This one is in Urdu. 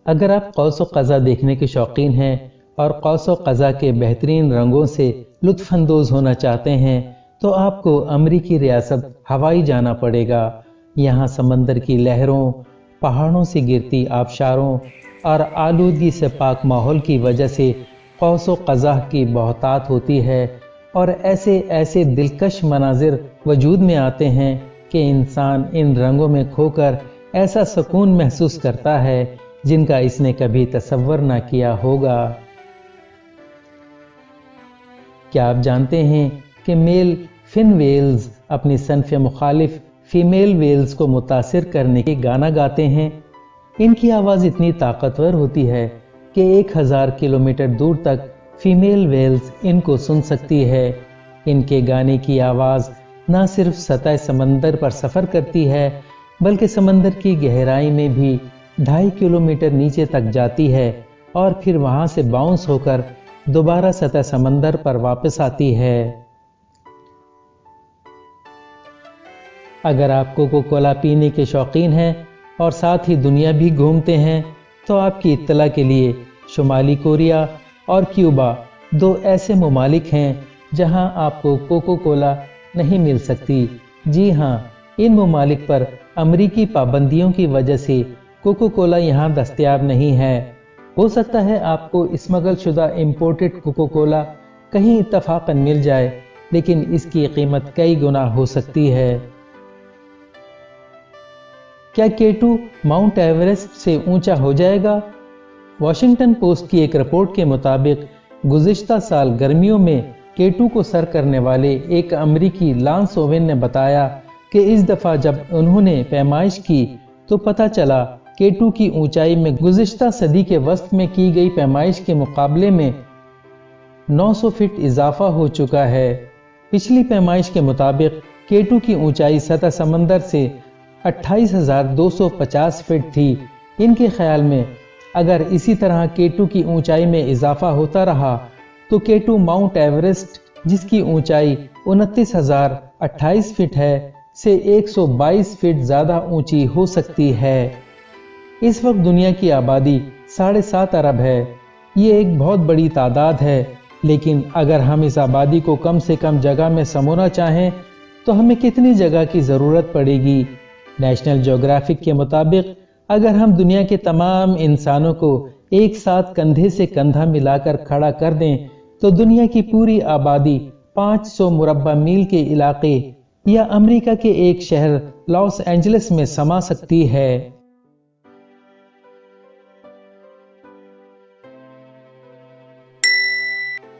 اگر آپ قوس و قزح دیکھنے کے شوقین ہیں اور قوس و قزح کے بہترین رنگوں سے لطف اندوز ہونا چاہتے ہیں تو آپ کو امریکی ریاست ہوائی جانا پڑے گا۔ یہاں سمندر کی لہروں، پہاڑوں سے گرتی آبشاروں اور آلودگی سے پاک ماحول کی وجہ سے قوس و قزح کی بہتات ہوتی ہے اور ایسے دلکش مناظر وجود میں آتے ہیں کہ انسان ان رنگوں میں کھو کر ایسا سکون محسوس کرتا ہے جن کا اس نے کبھی تصور نہ کیا ہوگا۔ کیا آپ جانتے ہیں کہ میل فن ویلز اپنی صنف مخالف فیمیل ویلز کو متاثر کرنے کے گانا گاتے ہیں؟ ان کی آواز اتنی طاقتور ہوتی ہے کہ 1000 کلومیٹر دور تک فیمیل ویلز ان کو سن سکتی ہے۔ ان کے گانے کی آواز نہ صرف سطح سمندر پر سفر کرتی ہے بلکہ سمندر کی گہرائی میں بھی 2.5 کلومیٹر نیچے تک جاتی ہے اور پھر وہاں سے باؤنس ہو کر دوبارہ سطح سمندر پر واپس آتی ہے۔ اگر آپ کوکو کولا پینے کے شوقین ہیں اور ساتھ ہی دنیا بھی گھومتے ہیں تو آپ کی اطلاع کے لیے شمالی کوریا اور کیوبا 2 ایسے ممالک ہیں جہاں آپ کو کوکو کولا نہیں مل سکتی۔ جی ہاں، ان ممالک پر امریکی پابندیوں کی وجہ سے کوکو کولا یہاں دستیاب نہیں ہے۔ ہو سکتا ہے آپ کو اسمگل شدہ امپورٹڈ کوکو کولا کہیں اتفاقاً مل جائے لیکن اس کی قیمت کئی گنا ہو سکتی ہے۔ کیا K2 ماؤنٹ ایورسٹ سے اونچا ہو جائے گا؟ واشنگٹن پوسٹ کی ایک رپورٹ کے مطابق گزشتہ سال گرمیوں میں K2 کو سر کرنے والے ایک امریکی لانس اوون نے بتایا کہ اس دفعہ جب انہوں نے پیمائش کی تو پتہ چلا K2 کی اونچائی میں گزشتہ صدی کے وسط میں کی گئی پیمائش کے مقابلے میں 900 فٹ اضافہ ہو چکا ہے۔ پچھلی پیمائش کے مطابق K2 کی اونچائی سطح سمندر سے 28,250 فٹ تھی۔ ان کے خیال میں اگر اسی طرح K2 کی اونچائی میں اضافہ ہوتا رہا تو K2 ماؤنٹ ایورسٹ جس کی اونچائی 29,028 فٹ ہے سے 122 فٹ زیادہ اونچی ہو سکتی ہے۔ اس وقت دنیا کی آبادی 7.5 ارب ہے۔ یہ ایک بہت بڑی تعداد ہے، لیکن اگر ہم اس آبادی کو کم سے کم جگہ میں سمونا چاہیں تو ہمیں کتنی جگہ کی ضرورت پڑے گی؟ نیشنل جیوگرافک کے مطابق اگر ہم دنیا کے تمام انسانوں کو ایک ساتھ کندھے سے کندھا ملا کر کھڑا کر دیں تو دنیا کی پوری آبادی 500 مربع میل کے علاقے یا امریکہ کے ایک شہر لاس اینجلس میں سما سکتی ہے۔